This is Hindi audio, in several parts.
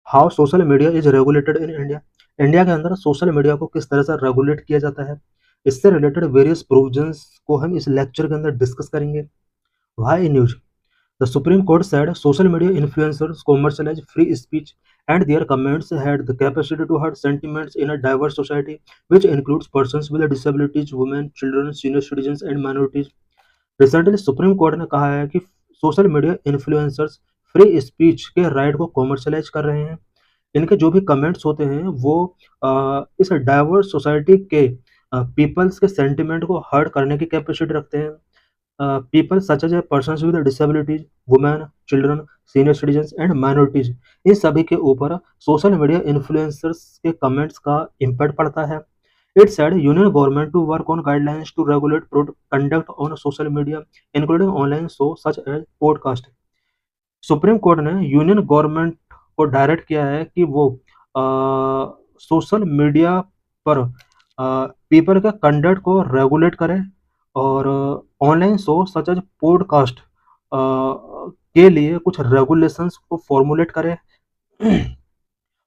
How social media is regulated in India. India के अंदर सोशल मीडिया को किस तरह से रेगुलेट किया जाता है, इससे रिलेटेड वेरियस प्रोविजंस को हम इस लेक्चर के अंदर डिस्कस करेंगे। Why news. The Supreme Court said social media influencers commercialize free speech and their comments had the capacity to hurt sentiments in a diverse society, which includes persons with disabilities, women, children, senior citizens, and minorities. Recently supreme court ने कहा है कि social media influencers free speech के राइट को कॉमर्शलाइज कर रहे हैं। इनके जो भी कमेंट्स होते हैं वो इस डाइवर्स सोसाइटी के पीपल्स के सेंटिमेंट को हर्ट करने की कैपेसिटी रखते हैं। People such as persons with disabilities, women, children, senior citizens and minorities, इन सभी के ऊपर सोशल मीडिया इन्फ्लुएंसर्स के कमेंट्स का इम्पैक्ट पड़ता है। It said union government to work on guidelines to regulate conduct on social media, including online shows such as podcast. Supreme court ने यूनियन गवर्नमेंट को डायरेक्ट किया है कि वो सोशल मीडिया पर पीपल के कंडक्ट को रेगुलेट करे और online show such as podcast के लिए कुछ रेगुलेशंस को फॉर्मुलेट करे।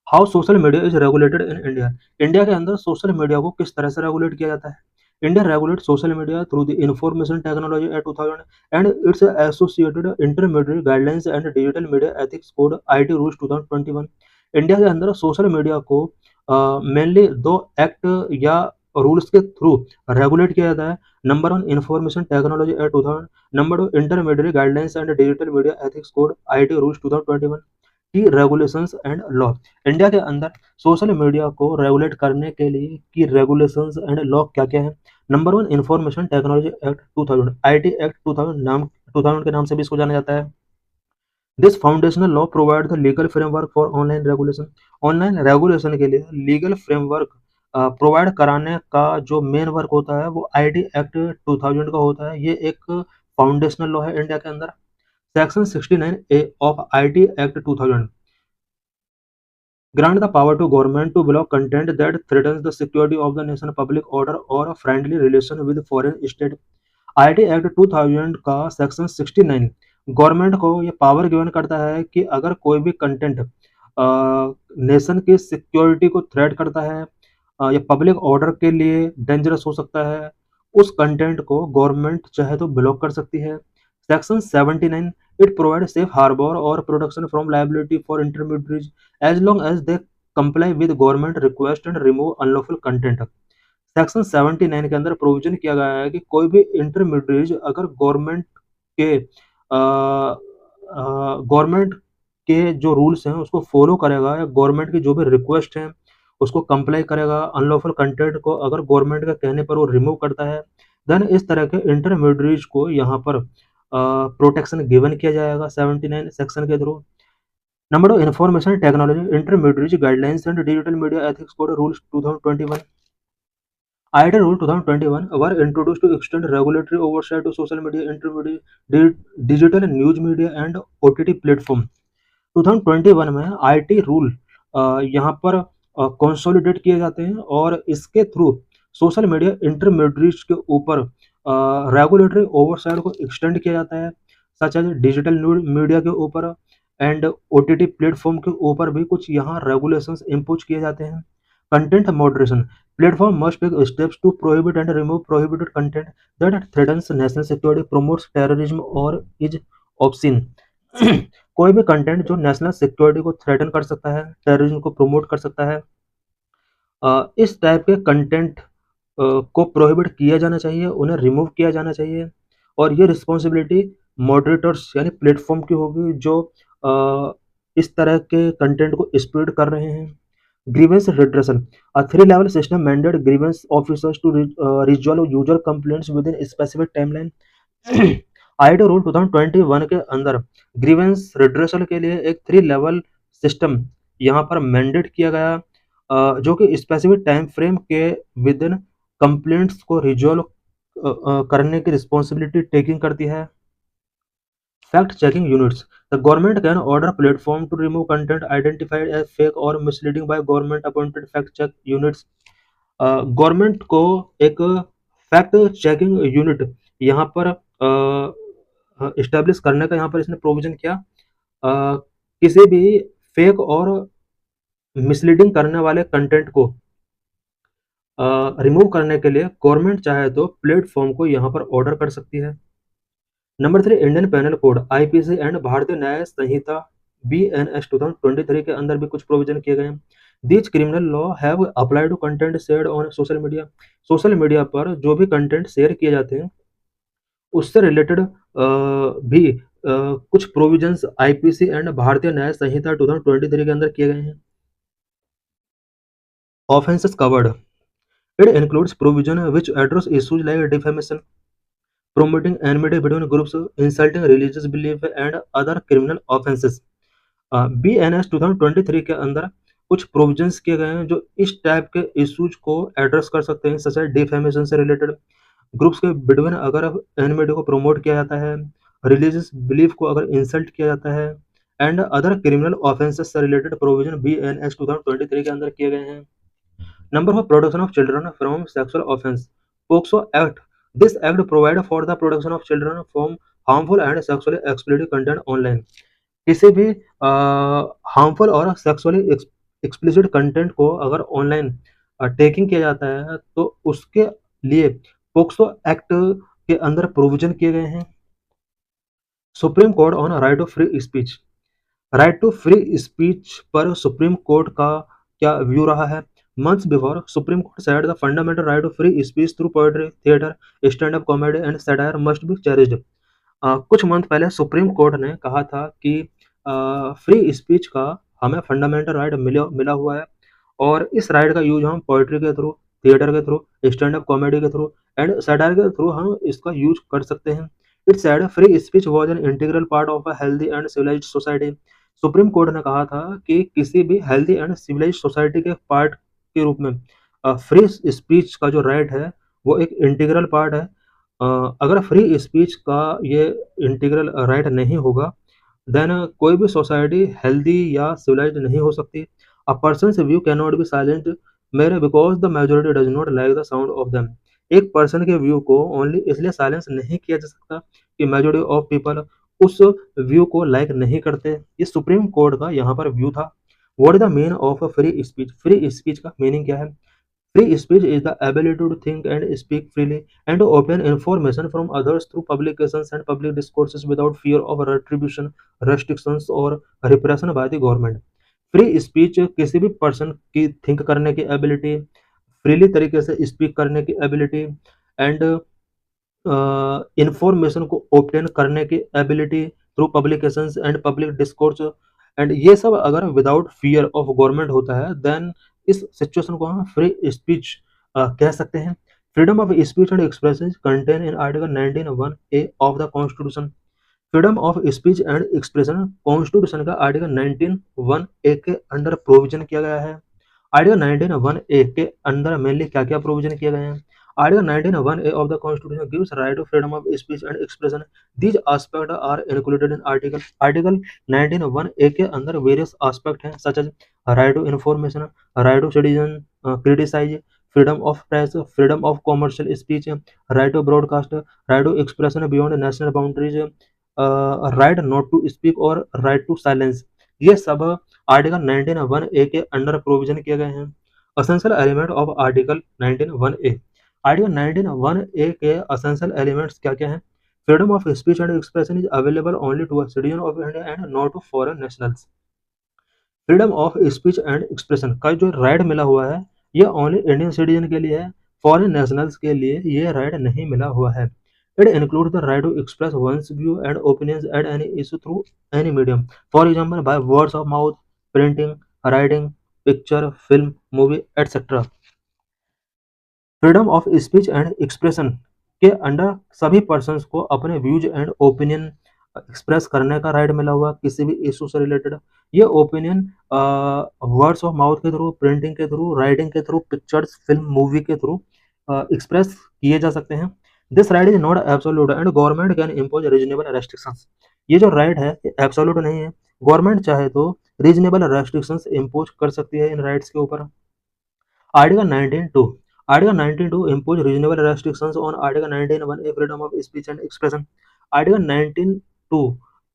How social media is regulated in India. India के अंदर सोशल मीडिया को किस तरह से रेगुलेट किया जाता है। India regulate social media through the information technology act 2000 and it's associated intermediate guidelines and digital media ethics code IT rules 2021। India के अंदर सोशल मीडिया को मेनली दो एक्ट या रूल्स के थ्रू रेगुलेट किया जाता है। Number 1 information technology act 2000, number 2 intermediate guidelines and digital media ethics code IT rules 2021 की रेगुलेशंस एंड लॉ। इंडिया के अंदर सोशल मीडिया को रेगुलेट करने के लिए की रेगुलेशंस एंड लॉ क्या क्या है। Number 1 information technology act 2000, IT act 2000 के नाम से भी इसको जाना जाता है। This foundational law provide the legal framework for online regulation. Online regulation के लिए लीगल फ्रेमवर्क प्रोवाइड कराने का जो मेन वर्क होता है वो आईटी एक्ट 2000 का होता है। ये एक फाउंडेशनल लॉ है इंडिया के अंदर। Section 69A of IT Act 2000 grant the power to government to block content that threatens the security of the nation, public order or a friendly relation with foreign state। IT Act 2000 का सेक्शन 69 गवर्नमेंट को ये पावर गिवन करता है कि अगर कोई भी कंटेंट नेशन की सिक्योरिटी को थ्रेट करता है या पब्लिक ऑर्डर के लिए डेंजरस हो सकता है, उस कंटेंट को गवर्नमेंट चाहे तो ब्लॉक कर सकती है। Section 79 it provides safe harbor or protection from liability for intermediaries as long as they comply with government request and remove unlawful content। Section 79 के अंदर प्रोविजन किया गया है कि कोई भी इंटरमीडिएट अगर गवर्नमेंट के जो रूल्स हैं उसको फॉलो करेगा या गवर्नमेंट की जो भी रिक्वेस्ट है उसको कंप्लाई करेगा, अनलॉफुल कंटेंट को अगर गवर्नमेंट के कहने पर वो रिमूव करता है, देन इस तरह के इंटरमीडिएट को यहाँ पर प्रोटेक्शन गिवन किया जाएगा 79 सेक्शन के through. Number 2 information technology intermediate guidelines and digital media ethics code rules 2021। IT rule 2021 were introduced to extend regulatory oversight to social media, intermediate, digital news media and OTT platform। 2021 में आईटी रूल यहाँ पर कंसोलिडेट किए जाते हैं और इसके थ्रू सोशल मीडिया इंटरमीडिएट्स के ऊपर रेगुलेटरी ओवरसाइट को एक्सटेंड किया जाता है, सच एज डिजिटल मीडिया के ऊपर एंड ओटीटी प्लेटफॉर्म के ऊपर भी कुछ यहाँ रेगुलेशंस इम्पोज किए जाते हैं। Content moderation platform must take steps to prohibit and remove prohibited content that threatens national security, promotes terrorism और इज ऑब्सीन। कोई भी कंटेंट जो नेशनल सिक्योरिटी को थ्रेटन कर सकता है, टेररिज्म को प्रमोट कर सकता है, इस टाइप के कंटेंट को प्रोहिबिट किया जाना चाहिए, उन्हें रिमूव किया जाना चाहिए और ये रिस्पॉन्सिबिलिटी मॉडरेटर्स यानी प्लेटफॉर्म की होगी जो इस तरह के कंटेंट को स्प्रेड कर रहे हैं। Grievance redressal a 3-level system mandate grievance officers to resolve user complaints within a specific timeline। IT rule 2021 के अंदर ग्रीवेंस रिड्रेसल के लिए एक 3-level सिस्टम यहाँ पर मैंडेट किया गया जो कि स्पेसिफिक टाइम फ्रेम के विद इन कंप्लेंट्स को रिजॉल्व करने की रिस्पॉन्सिबिलिटी टेकिंग करती है। Fact checking units the government can order platform to remove content identified as fake और misleading by government appointed fact check units. Government को एक फैक्ट चेकिंग यूनिट यहाँ पर इस्टेब्लिश करने का यहाँ पर इसने प्रोविजन किया किसी भी फेक और मिसलीडिंग करने वाले कंटेंट को रिमूव करने के लिए गवर्नमेंट चाहे तो प्लेटफॉर्म को यहाँ पर ऑर्डर कर सकती है। Number 3, Indian penal code IPC and Bharatiya Nyaya Samhita BNS 2023 के अंदर भी कुछ प्रोविजन किए गए हैं। These criminal law have apply to content shared on social media. Social media पर जो भी कंटेंट शेयर किए जाते हैं उससे रिलेटेड भी कुछ provisions IPC and Bharatiya Nyaya संहिता 2023 के अंदर किए गए हैं। Offences covered, it includes provision which address issues like defamation, promoting enmity between groups, insulting religious belief and other criminal offenses। BNS 2023 के अंदर कुछ प्रोविजंस किए गए हैं जो इस टाइप के इश्यूज को एड्रेस कर सकते हैं, सच डिफेमेशन से रिलेटेड, ग्रुप्स के बिटवीन अगर एनिमिटी को प्रमोट किया जाता है, रिलीजियस बिलीफ को अगर इंसल्ट किया जाता है, एंड अदर क्रिमिनल ऑफेंसेस से रिलेटेड प्रोविजन BNS 2023 के अंदर किए गए हैं। Number for protection of children from sexual offense, POCSO Act. This act provides for the protection of children from harmful and sexually explicit content online। किसी भी हार्मफुल और सेक्सुअली एक्सप्लिसिट कंटेंट को अगर ऑनलाइन टेकिंग किया जाता है तो उसके लिए पोक्सो एक्ट के अंदर प्रोविजन किए गए हैं। Supreme court on right of free speech, right to free speech पर सुप्रीम कोर्ट का क्या व्यू रहा है? Months before, Supreme Court said the fundamental right of free speech through poetry, theatre, stand-up comedy and satire must be cherished। कुछ मंथ पहले सुप्रीम कोर्ट ने कहा था कि फ्री स्पीच का हमें फंडामेंटल राइट मिला हुआ है और इस राइट का यूज हम पोइट्री के थ्रू, थिएटर के थ्रू, स्टैंड अप कॉमेडी के थ्रू एंड सटायर के थ्रू हम इसका यूज कर सकते हैं। It said free speech was an integral part of a healthy and civilised society. Supreme court ने कहा था कि किसी भी हेल्दी एंड सिविलाइज्ड सोसाइटी के पार्ट के रूप में फ्री स्पीच का जो राइट है वो एक इंटीग्रल पार्ट है। अगर फ्री स्पीच का ये इंटीग्रल राइट नहीं होगा देन कोई भी सोसाइटी हेल्दी या सिविलाइज्ड नहीं हो सकती। A person's view can not be silent merely because the majority does not like the sound of them. एक पर्सन के व्यू को ओनली इसलिए साइलेंस नहीं किया जा सकता कि मेजोरिटी ऑफ पीपल उस व्यू को लाइक नहीं करते। ये सुप्रीम कोर्ट का यहाँ पर व्यू था। What is the mean of free speech? Free speech का मीनिंग क्या है? Free speech is the ability to think and speak freely and to obtain information from others through publications and public discourses without fear of retribution, restrictions or repression by the government। Free speech किसी भी पर्सन की थिंक करने की एबिलिटी, फ्रीली तरीके से स्पीक करने की एबिलिटी एंड इंफॉर्मेशन को ऑब्टेन करने की ability through publications and public discourse and ये सब अगर विदाउट फियर ऑफ गवर्नमेंट होता है देन इस सिचुएशन को हम फ्री स्पीच कह सकते हैं। Freedom of speech and expression contain in article 19(1)(a) of the constitution. Freedom of speech and expression constitution का आर्टिकल 19(1)(a) के अंडर प्रोविजन किया गया है। आर्टिकल 19(1)(a) के अंदर मेनली क्या क्या प्रोविजन किए गए हैं? Article 19(1)(a) of the Constitution gives right to freedom of speech and expression. These aspects are included in Article 19(1)(a) के अंदर various aspects हैं such as right to information, right to citizen criticize, freedom of press, freedom of commercial speech, right to broadcast, right to expression beyond national boundaries, right not to speak और right to silence। ये सब आर्टिकल 19(1)(a) के अंडर प्रोविजन किए गए हैं। Essential element of Article 19(1)(a)। Article 19(1)(a) के असेंशियल एलिमेंट्स क्या क्या हैं? Freedom of speech and expression is available only to citizen of India and not to foreign nationals. Freedom of speech and expression का जो राइट मिला हुआ है ये ओनली इंडियन सिटीजन के लिए है, फॉरेन नेशनल्स के लिए ये राइट नहीं मिला हुआ है। It include the right to express one's view and opinions at any issue through any medium, for example by words of mouth, printing, writing, picture, film, movie etcetera. Freedom of speech and expression के अंडर सभी पर्सन्स को अपने व्यूज एंड ओपिनियन एक्सप्रेस करने का राइट मिला हुआ किसी भी इशू से रिलेटेड। ये ओपिनियन वर्ड्स ऑफ माउथ के थ्रू, प्रिंटिंग के थ्रू, राइटिंग के थ्रू, पिक्चर्स, फिल्म, मूवी के थ्रू एक्सप्रेस किए जा सकते हैं। This right is not absolute and government can impose reasonable restrictions. ये जो राइट है ये एब्सोल्यूट नहीं है, गवर्नमेंट चाहे तो रीजनेबल रेस्ट्रिक्शंस इम्पोज कर सकती है इन राइट्स के ऊपर। Article 19(2) Article 19(2) impose reasonable restrictions on Article 19(1)(a) freedom of speech and expression। Article 19(2)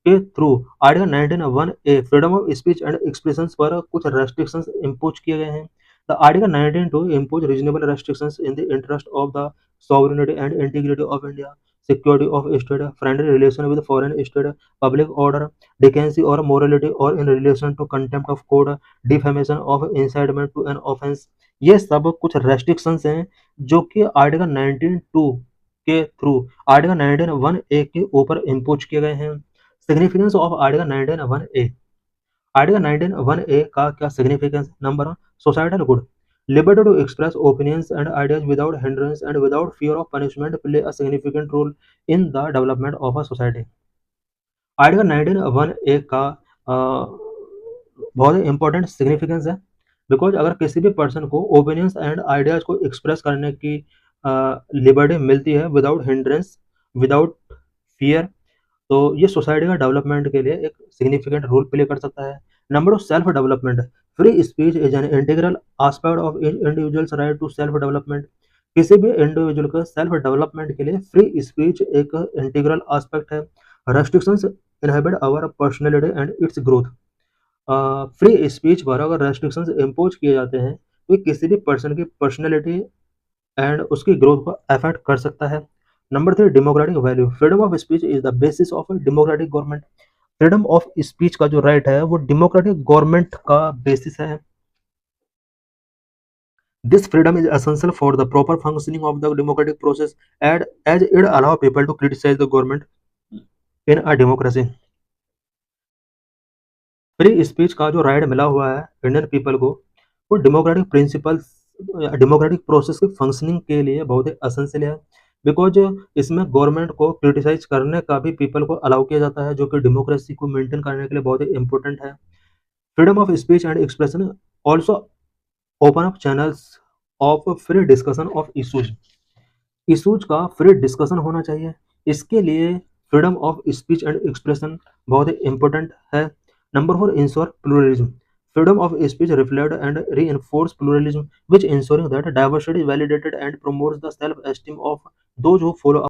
के through article 19(1)(a) freedom of speech and expression पर कुछ रेस्ट्रिक्शंस इम्पोज किए गए हैं। The article 19(2) impose reasonable restrictions in the interest of the sovereignty and integrity of India, security of state, friendly relation with foreign state, public order, decency or morality, or in relation to contempt of court, defamation of incitement to an offense। ये सब कुछ रेस्ट्रिक्शंस हैं जो कि आर्टिकल 19(2) के थ्रू आर्टिकल 19(1)(a) के ऊपर इम्पोज किए गए हैं। Significance of article 19(1)(a)। Article 19(1)(a) का क्या significance? Number 1, societal good, liberty to express opinions and ideas without hindrance and without fear of punishment play a significant role in the development of a society। Article 19(1)(a) का बहुत इंपॉर्टेंट सिग्निफिकेंस है, बिकॉज अगर किसी भी पर्सन को ओपिनियंस एंड आइडियाज को एक्सप्रेस करने की लिबर्टी मिलती है विदाउट हिंड्रेंस, विदाउट फियर, तो ये सोसाइटी का डेवलपमेंट के लिए एक सिग्निफिकेंट रोल प्ले कर सकता है। Number 2, self development, free speech is an integral aspect of individual's right to self development. किसी भी इंडिविजुअल का सेल्फ डेवलपमेंट के लिए फ्री स्पीच एक इंटीग्रल एस्पेक्ट है। Restrictions inhibit our personality and its growth. Free speech पर अगर रेस्ट्रिक्शंस इम्पोज किए जाते हैं तो ये किसी भी पर्सन की पर्सनैलिटी एंड उसकी ग्रोथ को अफेक्ट कर सकता है। Number 3, democratic value, freedom of speech is the basis of democratic government. Freedom of speech का जो राइट है वो डेमोक्रेटिक गवर्नमेंट का बेसिस है। This freedom is essential for the proper functioning of the democratic process and as it allow people to criticise the government in a democracy. Free speech का जो राइट मिला हुआ है इंडियन पीपल को, वो डेमोक्रेटिक प्रिंसिपल्स, डेमोक्रेटिक प्रोसेस की फंक्शनिंग के लिए बहुत ही एसेंशियल है, बिकॉज इसमें गवर्नमेंट को क्रिटिसाइज करने का भी पीपल को अलाउ किया जाता है, जो कि डेमोक्रेसी को मेंटेन करने के लिए बहुत ही इंपॉर्टेंट है। Freedom of speech and expression also open up channels of free discussion of issues. Issues का फ्री डिस्कशन होना चाहिए, इसके लिए freedom of speech and expression बहुत ही इंपॉर्टेंट है। Number 4, ensure pluralism, freedom of speech reflect and reinforce pluralism which ensuring that diversity is validated and promotes the self esteem of those who follow